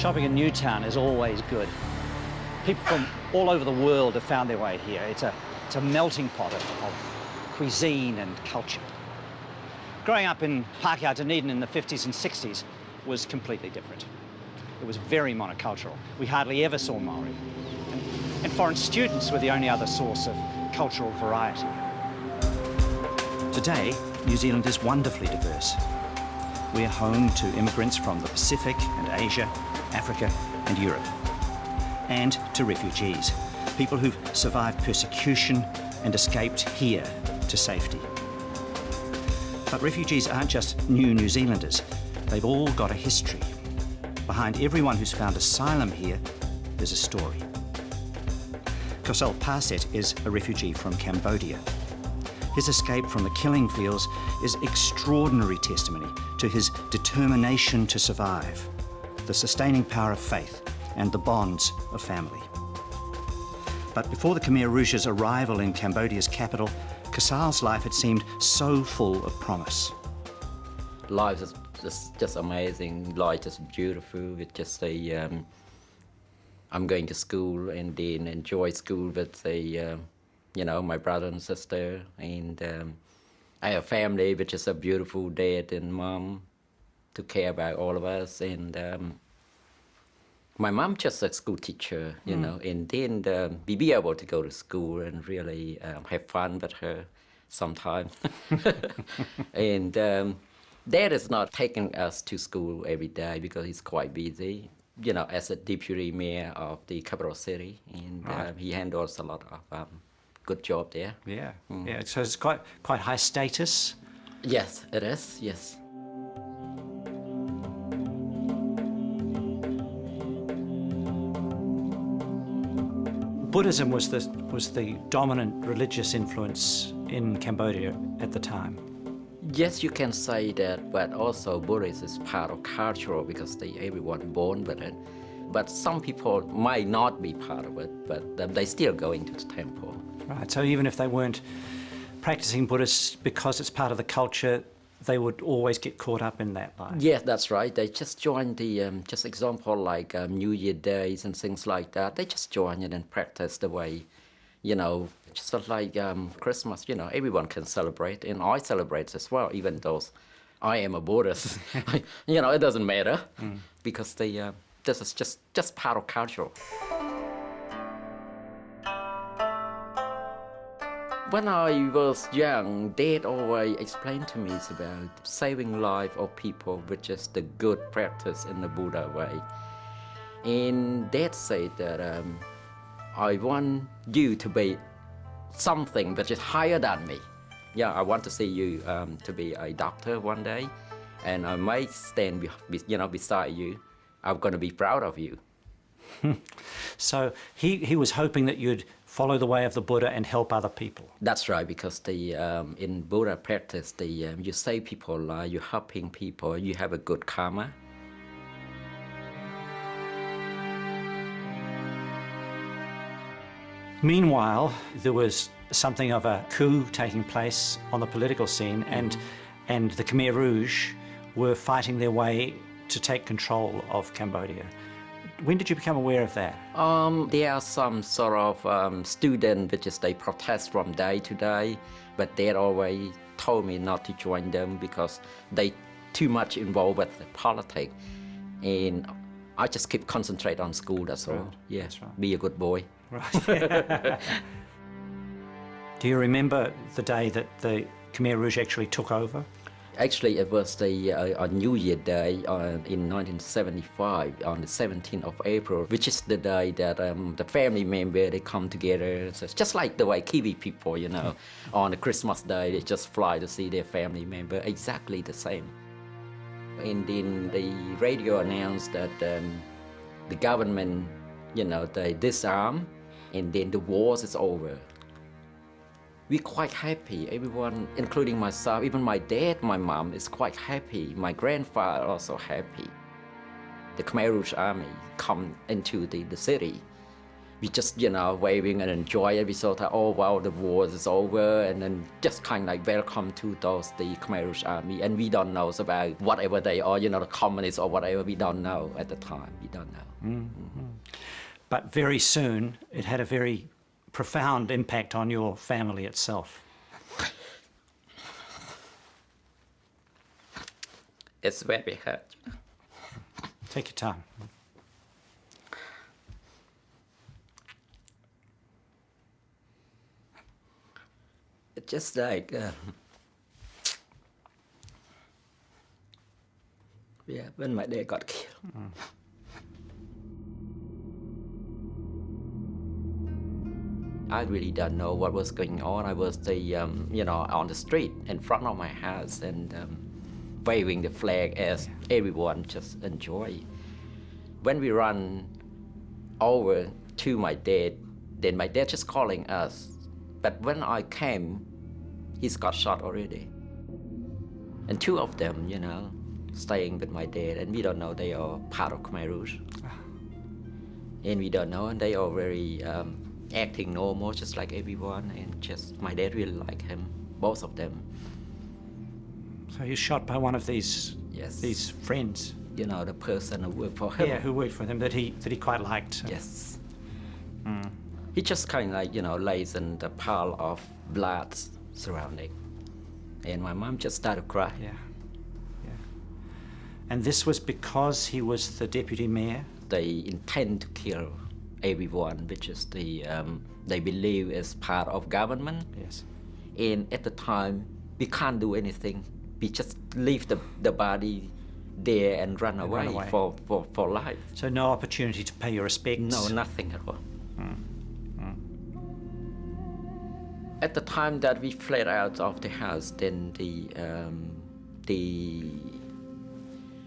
Shopping in Newtown is always good. People from all over the world have found their way here. It's a melting pot of cuisine and culture. Growing up in Pākehā Dunedin in the 50s and 60s was completely different. It was very monocultural. We hardly ever saw Maori. And foreign students were the only other source of cultural variety. Today, New Zealand is wonderfully diverse. We're home to immigrants from the Pacific and Asia, Africa and Europe, and to refugees, people who've survived persecution and escaped here to safety. But refugees aren't just New Zealanders. They've all got a history. Behind everyone who's found asylum here, there's a story. Kosal Parseth is a refugee from Cambodia. His escape from the killing fields is extraordinary testimony to his determination to survive, the sustaining power of faith, and the bonds of family. But before the Khmer Rouge's arrival in Cambodia's capital, Kosal's life had seemed so full of promise. Life is just amazing. Life is beautiful. It's just I'm going to school and then enjoy school with my brother and sister, and I have family, which is a beautiful dad and mom to care about all of us. And my mom just a school teacher, and then we be able to go to school and really have fun with her sometimes. And dad is not taking us to school every day because he's quite busy, as a deputy mayor of the capital city, and right. He handles a lot of good job there. Yeah, yeah. So it's quite high status. Yes, it is. Yes. Buddhism was the dominant religious influence in Cambodia at the time. Yes, you can say that, but also Buddhism is part of culture because everyone born with it. But some people might not be part of it, but they still go into the temple. Right, so even if they weren't practicing Buddhist because it's part of the culture, they would always get caught up in that life. Yes, that's right. They just join the, just example like New Year days and things like that. They just join it and practice the way, just like Christmas, everyone can celebrate, and I celebrate as well, even though I am a Buddhist. It doesn't matter because this is just part of culture. When I was young, Dad always explained to me about saving life of people, which is the good practice in the Buddha way. And Dad said that I want you to be something which is higher than me. Yeah, I want to see you to be a doctor one day, and I might stand beside you. I'm going to be proud of you. So he was hoping that you'd follow the way of the Buddha and help other people. That's right, because in Buddha practice, you save people's lives, you're helping people, you have a good karma. Meanwhile, there was something of a coup taking place on the political scene, and the Khmer Rouge were fighting their way to take control of Cambodia. When did you become aware of that? There are some sort of students which is they protest from day to day, but they always told me not to join them because they too much involved with the politics. And I just keep concentrate on school, that's all. Right. Yeah, that's right. Be a good boy. Right. Do you remember the day that the Khmer Rouge actually took over? Actually, it was a New Year Day in 1975, on the 17th of April, which is the day that the family members, they come together. So it's just like the way Kiwi people, on the Christmas Day, they just fly to see their family member, exactly the same. And then the radio announced that the government, they disarm, and then the war is over. We're quite happy, everyone, including myself, even my dad, my mom is quite happy. My grandfather also happy. The Khmer Rouge army come into the city. we just, waving and enjoy it. We thought that, oh, wow, the war is over, and then just kind of like welcome to the Khmer Rouge army. And we don't know about whatever they are, the communists or whatever. We don't know at the time. We don't know. Mm-hmm. But very soon, it had a very profound impact on your family itself. It's very hard. Take your time. It's just like, when my dad got killed. I really don't know what was going on. I was on the street in front of my house and waving the flag as everyone just enjoy. When we run over to my dad, then my dad just calling us. But when I came, he's got shot already. And two of them, staying with my dad, and we don't know they are part of Khmer Rouge. And we don't know, and they are very acting normal, just like everyone, and just my dad really liked him, both of them. So he was shot by one of these friends. The person who worked for him. Yeah, who worked for him that he quite liked. Yes. He just kind of like, lays in the pile of blood surrounding. And my mom just started crying. Yeah. And this was because he was the deputy mayor? They intend to kill everyone, which is they believe is part of government. Yes. And at the time, we can't do anything. We just leave the body there and run away. For life. So no opportunity to pay your respects? No, nothing at all. At the time that we fled out of the house, then the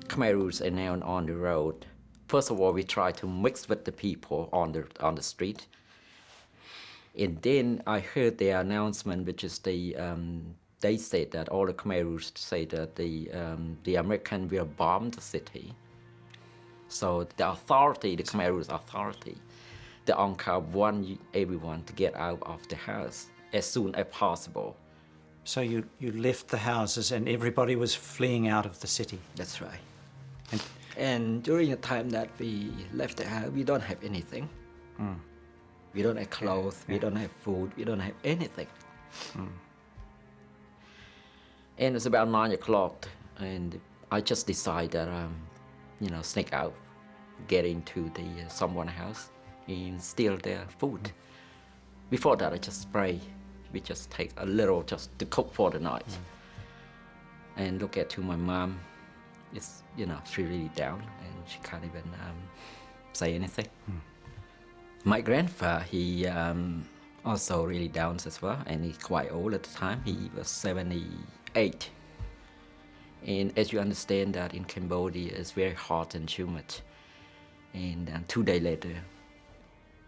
Khmer Rouge announced on the road. First of all, we tried to mix with the people on the street. And then I heard the announcement, which is they said that all the Khmer Rouge say that the American will bomb the city. So the authority, the Khmer Rouge authority, the UNCA want everyone to get out of the house as soon as possible. So you left the houses and everybody was fleeing out of the city? That's right. And during the time that we left the house, we don't have anything. We don't have clothes, we don't have food, we don't have anything. And it's about 9 o'clock, and I just decided that, sneak out, get into someone's house and steal their food. Before that, I just spray. We just take a little just to cook for the night. And look to my mom. It's, she's really down and she can't even say anything. My grandfather, he also really down as well, and he's quite old at the time. He was 78. And as you understand that in Cambodia, it's very hot and humid. And 2 days later,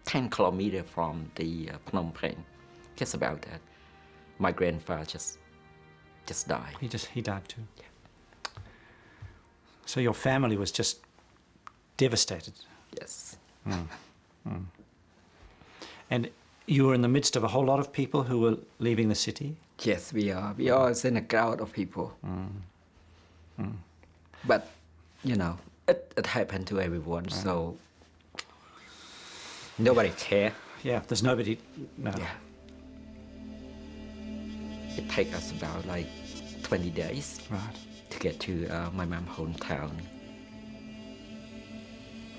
10 kilometers from the Phnom Penh, just about that, my grandfather just died. He died too? Yeah. So your family was just devastated? Yes. And you were in the midst of a whole lot of people who were leaving the city? Yes, we are. We are in a crowd of people. But, it happened to everyone, so nobody cares. Yeah, there's nobody... No. Yeah. It takes us about 20 days to get to my mom's hometown.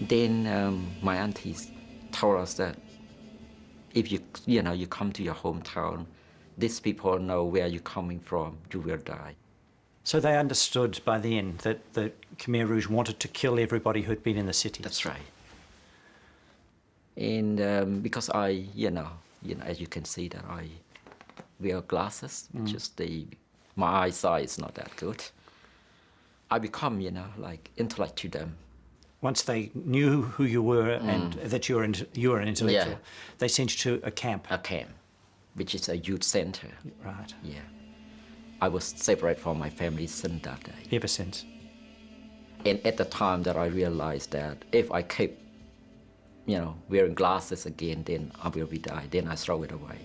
Then my aunties told us that if you come to your hometown, these people know where you're coming from, you will die. So they understood by then that the Khmer Rouge wanted to kill everybody who'd been in the city? That's right. And because I, as you can see that I wear glasses, just my eyesight is not that good. I become, intellect to them. Once they knew who you were and that you were an intellectual, they sent you to a camp. A camp, which is a youth center. Right. Yeah. I was separated from my family since that day. Ever since. And at the time that I realized that if I keep wearing glasses again, then I will be die. Then I throw it away.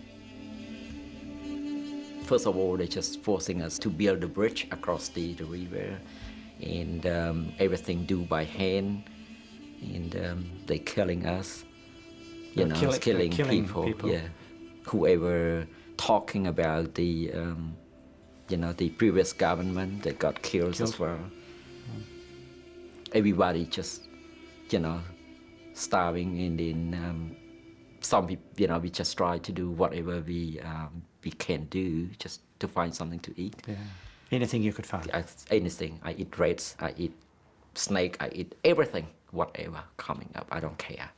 First of all, they're just forcing us to build a bridge across the river, and everything do by hand, and they killing us, killing people. Yeah, whoever talking about the the previous government that got killed as well. Everybody just starving, and then some people, we just try to do whatever we can do just to find something to eat. Yeah. Anything you could find. Anything. I eat rats. I eat snake. I eat everything, whatever coming up. I don't care.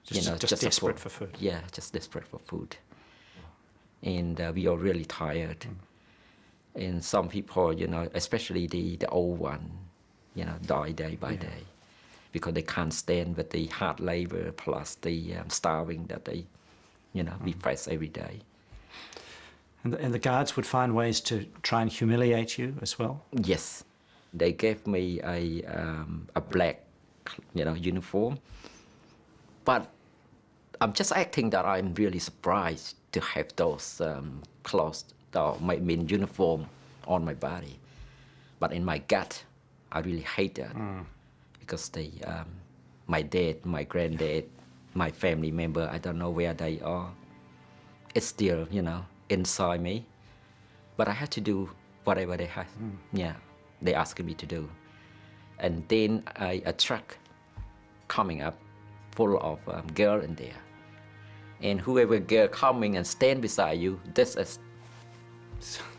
Just desperate for food. Yeah, just desperate for food. And we are really tired. And some people, especially the old one, die day by day, because they can't stand with the hard labor plus the starving that they, we face every day. And the guards would find ways to try and humiliate you as well? Yes. They gave me a black, uniform. But I'm just acting that I'm really surprised to have those clothes, uniform on my body. But in my gut, I really hate that. Because my dad, my granddad, my family member, I don't know where they are. It's still, inside me. But I had to do whatever they have. They asked me to do. And then a truck coming up full of girl in there. And whoever girl coming and stand beside you, this is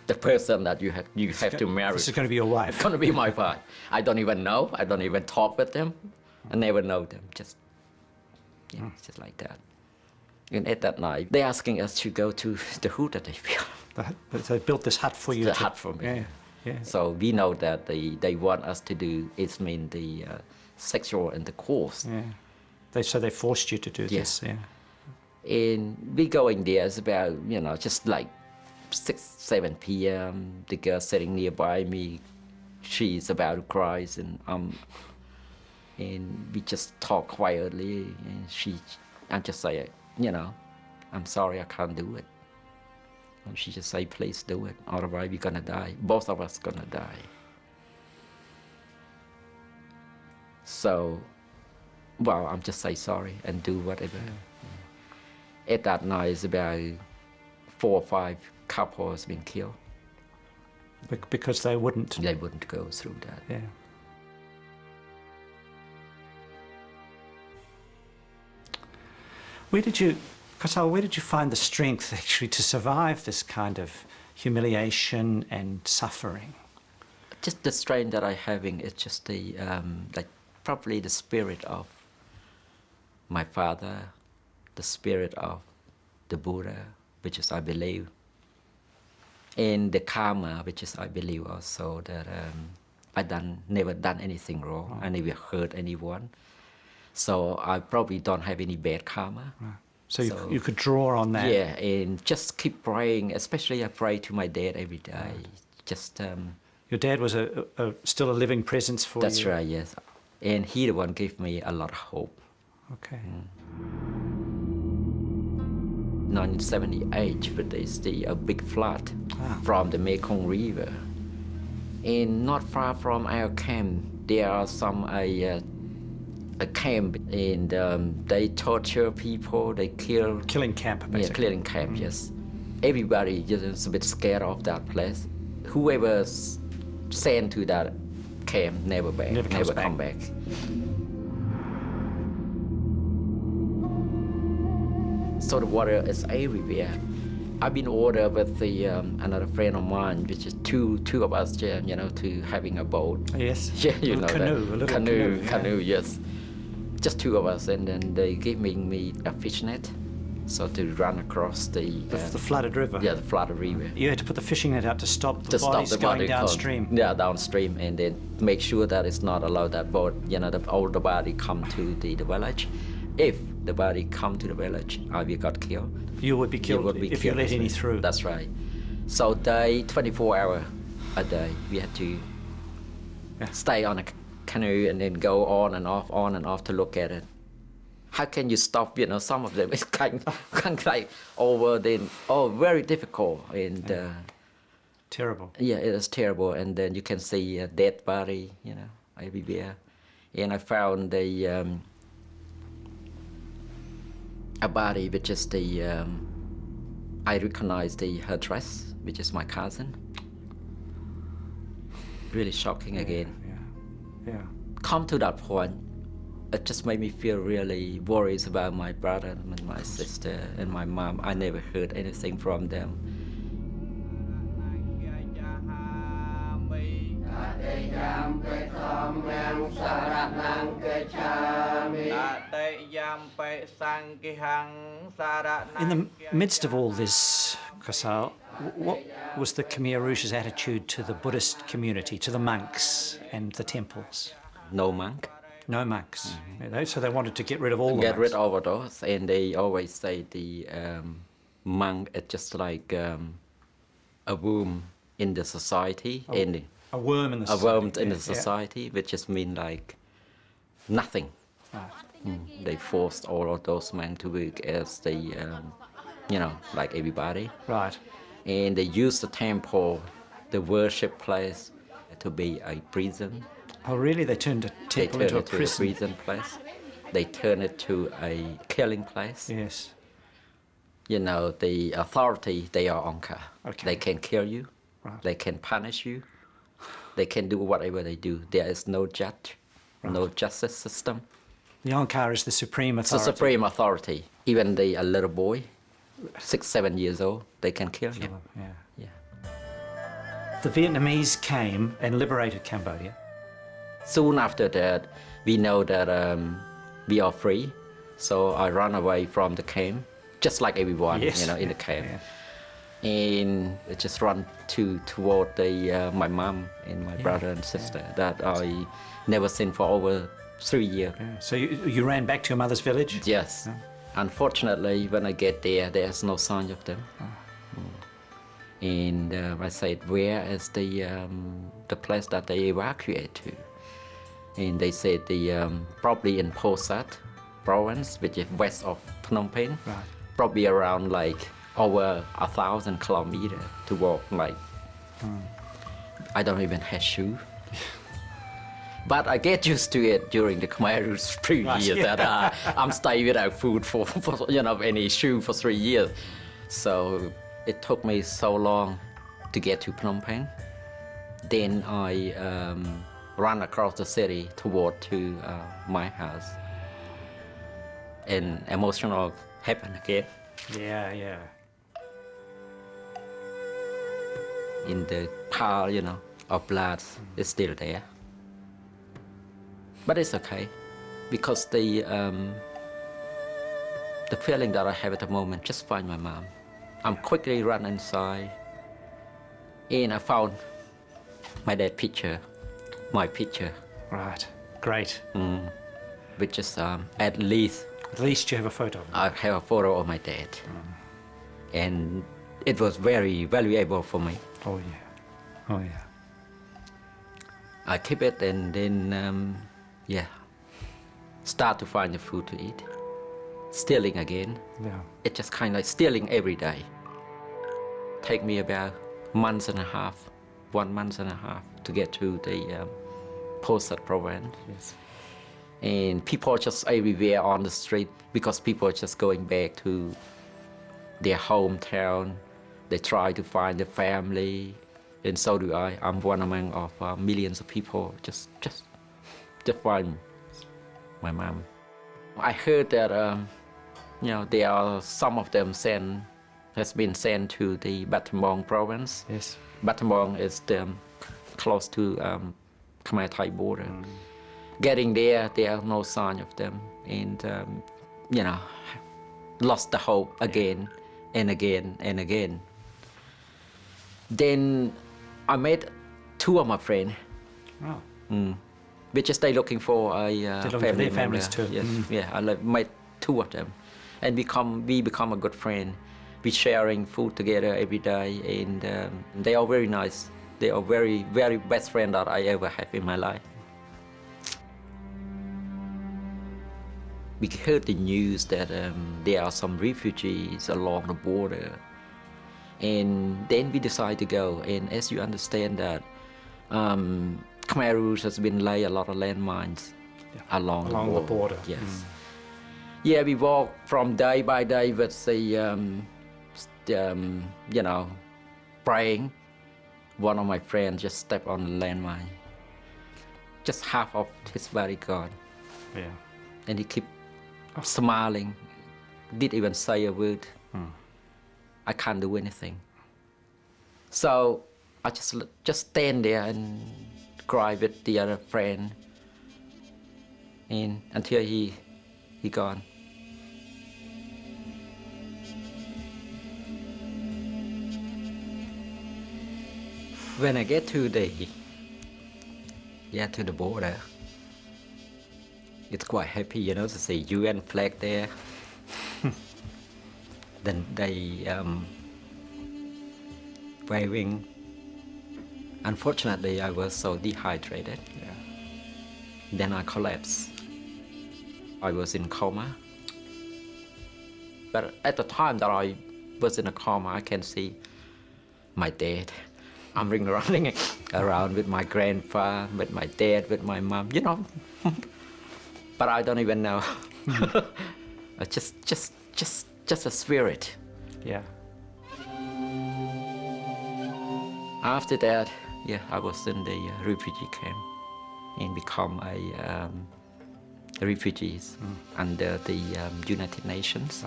the person that you have to marry. This is going to be your wife. It's going to be my wife. I don't even know. I don't even talk with them. I never know them. Just like that. And at that night, they're asking us to go to the hut that they built. They built this hut for you. The hut for me. Yeah. So we know that they want us to do the sexual intercourse. Yeah. So they forced you to do this. Yeah. And we going there, it's about, just like 6, 7 p.m. The girl sitting nearby me, she's about to cry, and we just talk quietly, and I just say, I'm sorry, I can't do it. And she just say, please do it, otherwise we're gonna die. Both of us gonna die. So, I'm just say sorry and do whatever. At that night, it's about 4 or 5 couples been killed. Because they wouldn't? They wouldn't go through that. Yeah. Kosal, where did you find the strength actually to survive this kind of humiliation and suffering? Just the strength that I'm having is just probably the spirit of my father, the spirit of the Buddha, which is I believe, and the karma, which is I believe also that I never done anything wrong. I never hurt anyone, so I probably don't have any bad karma. So you could draw on that. Yeah, and just keep praying. Especially I pray to my dad every day. Just your dad was still a living presence for you. That's right. Yes, and he the one gave me a lot of hope. Okay. 1978, but there's a big flood from the Mekong River, and not far from our camp there are some a camp, and they torture people, they kill. Killing camp, basically. Yeah, killing camp. Yes, everybody just a bit scared of that place. Whoever sent to that camp never come back. So the water is everywhere. I've been ordered with another friend of mine, which is two of us, to having a boat. Yes. Yeah, a little canoe. Yes. Just 2 of us, and then they gave me a fish net, so to run across the flooded river. Yeah, the flooded river. You had to put the fishing net out to stop the bodies going downstream. Yeah, downstream, and then make sure that it's not allowed that boat, all the body come to the village. If the body come to the village, we got killed. You would be killed if you let any through. That's right. So 24 hours a day, we had to stay on a canoe and then go on and off to look at it. how can you stop? Some of them is kind of like over. Then very difficult and. Terrible. Yeah, it is terrible, and then you can see a dead body, everywhere. And I found a body which is I recognized her dress, which is my cousin. Really shocking again. Yeah. Come to that point, it just made me feel really worried about my brother and my sister and my mom. I never heard anything from them. In the midst of all this, Kosal, what was the Khmer Rouge's attitude to the Buddhist community, to the monks and the temples? No monk. No monks. So they wanted to get rid of all the monks. Get rid of all those, and they always say the monk is just like a worm in the society. A worm in the society. A worm in the society, which just mean like nothing. Right. They forced all of those men to work as they, like everybody. Right. And they used the temple, the worship place, to be a prison. Oh, really? They turned a temple into a prison? A prison place. They turned it to a killing place. Yes. The authority, they are Angkar. Okay. They can kill you. Right. They can punish you. They can do whatever they do. There is no judge, no justice system. The Angkar is the supreme authority. It's the supreme authority. Even a little boy, 6, 7 years old, they can kill him. Yeah. The Vietnamese came and liberated Cambodia. Soon after that, we know that we are free. So I ran away from the camp, just like everyone, in the camp. Yeah. And I just run toward my mom and my brother and sister that I never seen for over 3 years. Yeah. So you ran back to your mother's village? Yes. Yeah. Unfortunately, when I get there's no sign of them. And I said, where is the place that they evacuate to? And they said probably in Posat province, which is west of Phnom Penh, Right. probably around like over 1,000 kilometers to walk. Like I don't even have shoes. But I get used to it during the Khmer Rouge 3 years that I'm staying without food for any shoe for 3 years. So it took me so long to get to Phnom Penh. Then I ran across the city toward to my house. And emotional happened again. Yeah. In the pile, of blood is still there. But it's okay, because the feeling that I have at the moment, just find my mom. I'm quickly run inside, and I found my dad's picture, my picture. Right. Great. Which is at least. At least you have a photo of him. I have a photo of my dad, and it was very valuable for me. Oh yeah. I keep it and then. Start to find the food to eat. Stealing again. Yeah. It's just kind of like stealing every day. Take me about 1 month and a half to get to the Posat province. Yes. And people just everywhere on the street because people are just going back to their hometown. They try to find their family, and so do I. I'm one among millions of people just find my mom. I heard that there are some of them has been sent to the Battambang province. Yes. Battambang is close to Khmer-Thai border. Getting there are no sign of them, and lost the hope again and again and again. Then I met 2 of my friends. Oh. We just stay looking for a family their families too. Yes, yeah. I met 2 of them, and we become a good friend. We sharing food together every day, and they are very nice. They are very, very best friend that I ever have in my life. we heard the news that there are some refugees along the border. And then we decided to go. And as you understand that, Khmer Rouge has been laying a lot of landmines along the border. Yes. Yeah, we walk from day by day with praying. One of my friends just stepped on the landmine. Just half of his body gone. Yeah. And he kept smiling, didn't even say a word. I can't do anything. So I just stand there and cry with the other friend, and until he gone. When I get to the border, it's quite happy, to see UN flag there. Then they waving. Unfortunately, I was so dehydrated. Yeah. Then I collapsed. I was in coma. But at the time that I was in a coma, I can see my dad. I'm running around with my grandpa, with my dad, with my mom, But I don't even know. Just a spirit. Yeah. After that, I was in the refugee camp and become a refugees under the United Nations.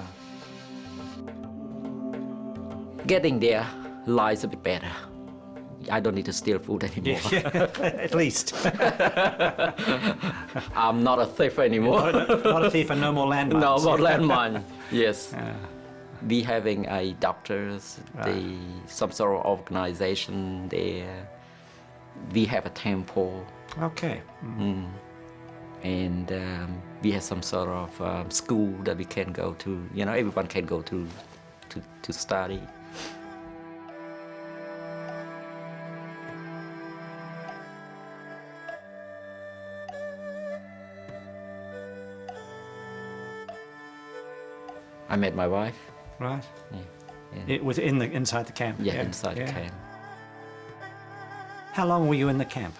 Getting there, life's a bit better. I don't need to steal food anymore. Yeah, at least. I'm not a thief anymore. Not a thief and no more landmines. No more landmine. Yes. We having a doctors, some sort of organization there. We have a temple. Okay. And we have some sort of school that we can go to. Everyone can go to study. I met my wife. Right. Yeah. It was inside the camp. Yeah, inside the camp. How long were you in the camp?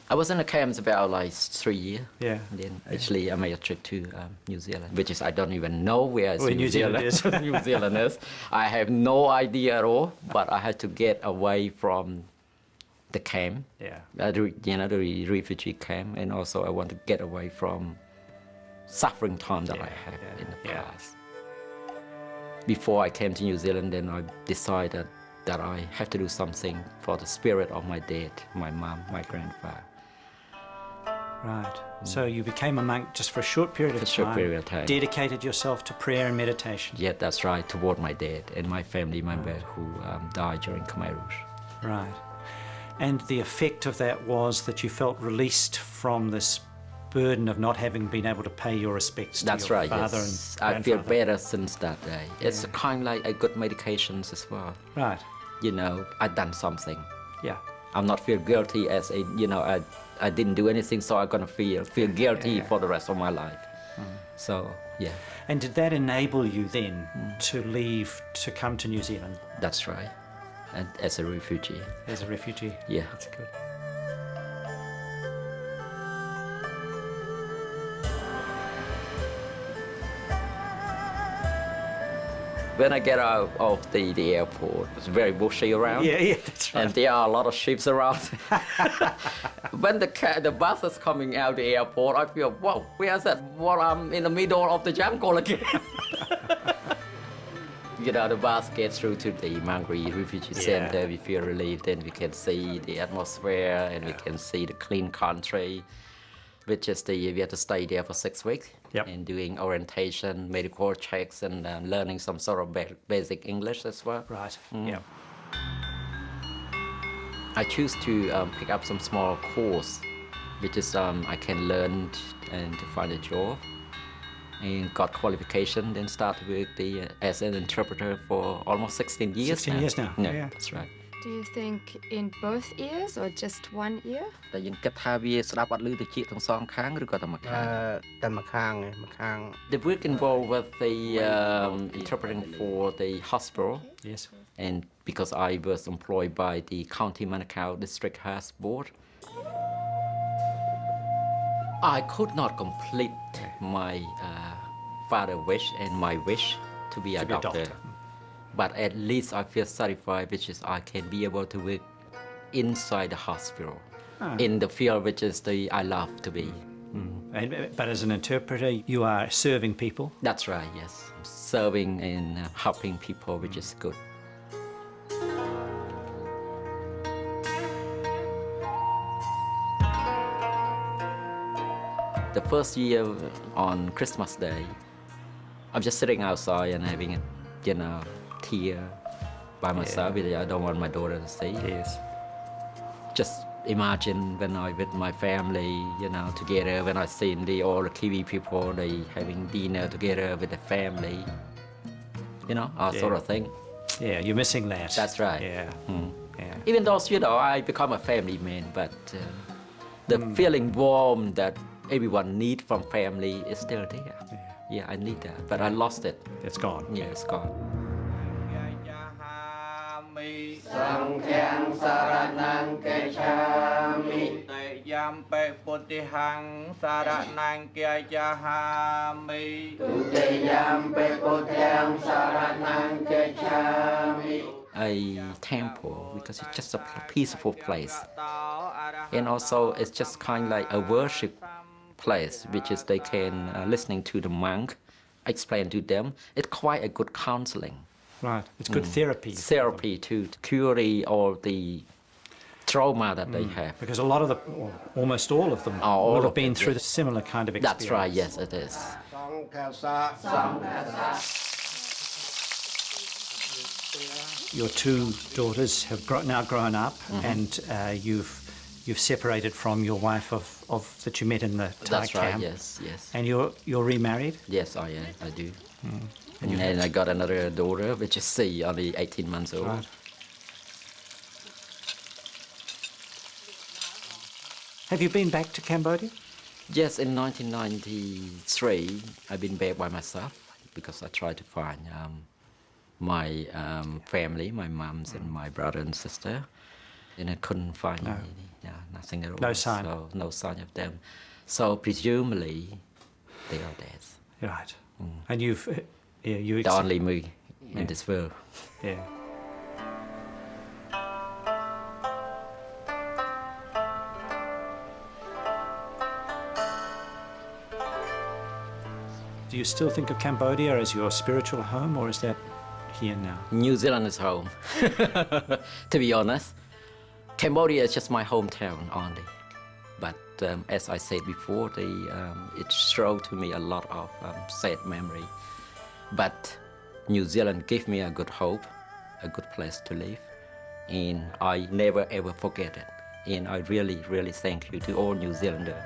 I was in the camp about like 3 years. Yeah. And then actually I made a trip to New Zealand, which is I don't even know where New Zealand is. New Zealand is. I have no idea at all, but I had to get away from the camp. Yeah. The refugee camp, and also I want to get away from suffering time that I had in the past. Before I came to New Zealand, then I decided that I have to do something for the spirit of my dad, my mom, my grandfather. Right. So you became a monk just for a short period of time. Dedicated yourself to prayer and meditation. Yeah, that's right, toward my dad and my family member who died during Khmer Rouge. Right. And the effect of that was that you felt released from this burden of not having been able to pay your respects to your father and grandfather. I feel better since that day. It's kind of like a good medications as well. Right. I've done something. Yeah. I'm not feel guilty as I didn't do anything, so I'm gonna feel guilty for the rest of my life. So yeah. And did that enable you then to leave to come to New Zealand? That's right. And as a refugee. As a refugee. Yeah. That's good. When I get out of the airport, it's very bushy around. Yeah, that's right. And there are a lot of ships around. When the bus is coming out the airport, I feel, whoa, where's that? Well, I'm in the middle of the jungle again. The bus gets through to the Mangri Refugee Center. We feel relieved, and we can see the atmosphere, and we can see the clean country. Which is we have to stay there for 6 weeks and doing orientation, medical checks, and learning some sort of basic English as well. Right. Yeah. I choose to pick up some small course, which is I can learn and to find a job, and got qualification. Then start to work as an interpreter for almost 16 years. 16 years now. Yeah, that's right. Do you think in both ears or just one ear? តែយើងគិតថាវាស្ដាប់អត់ឮទៅជាទាំងសងខាងឬក៏តែមួយខាង តែមួយខាងឯងមួយខាង The work involved with the interpreting for the hospital. Yes. And because I was employed by the County Manukau District Health Board, I could not complete my father's wish and my wish to be a doctor. But at least I feel satisfied, which is I can be able to work inside the hospital, in the field which is I love to be. But as an interpreter, you are serving people. That's right, yes. Serving and helping people, which is good. The first year on Christmas Day, I'm just sitting outside and having a, tear by myself because I don't want my daughter to see. Yes. Just imagine when I with my family, together, when I see all the Kiwi people, they having dinner together with the family, sort of thing. Yeah, you're missing that. That's right. Yeah. Yeah. Even though, I become a family man, but the feeling warm that everyone need from family is still there. Yeah, I need that, but I lost it. It's gone. Yeah, it's gone. Sanghang saranang kechami Teyampe putihang saranang kechami Tuteyampe putihang saranang kechami A temple because it's just a peaceful place, and also it's just kind of like a worship place, which is they can listening to the monk explain to them. It's quite a good counseling. Right. It's good therapy. Therapy to cure all the trauma that they have. Because a lot of them, or almost all of them, all would of have been it, through yes. the similar kind of experience. That's right, yes, it is. Your two daughters have now grown up, and you've separated from your wife of that you met in the Thai That's right, camp. yes. And you're remarried? Yes, I do. And I got another daughter, which is only 18 months old. Right. Have you been back to Cambodia? Yes, in 1993, I've been back by myself because I tried to find my family, my moms and my brother and sister, and I couldn't find nothing at all. No sign. So, no sign of them. So presumably, they are dead. Right. And you've... you The only me in this world. Yeah. Do you still think of Cambodia as your spiritual home, or is that here now? New Zealand is home, to be honest. Cambodia is just my hometown only. But as I said before, it showed to me a lot of sad memory. But New Zealand gave me a good hope, a good place to live, and I never ever forget it. And I really, really thank you to all New Zealanders.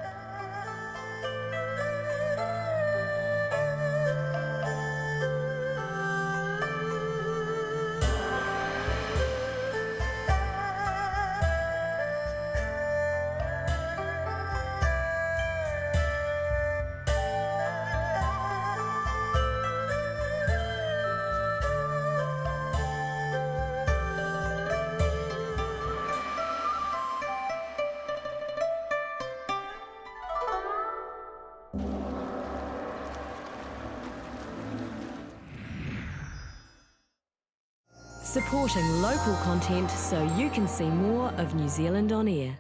Supporting local content so you can see more of New Zealand on air.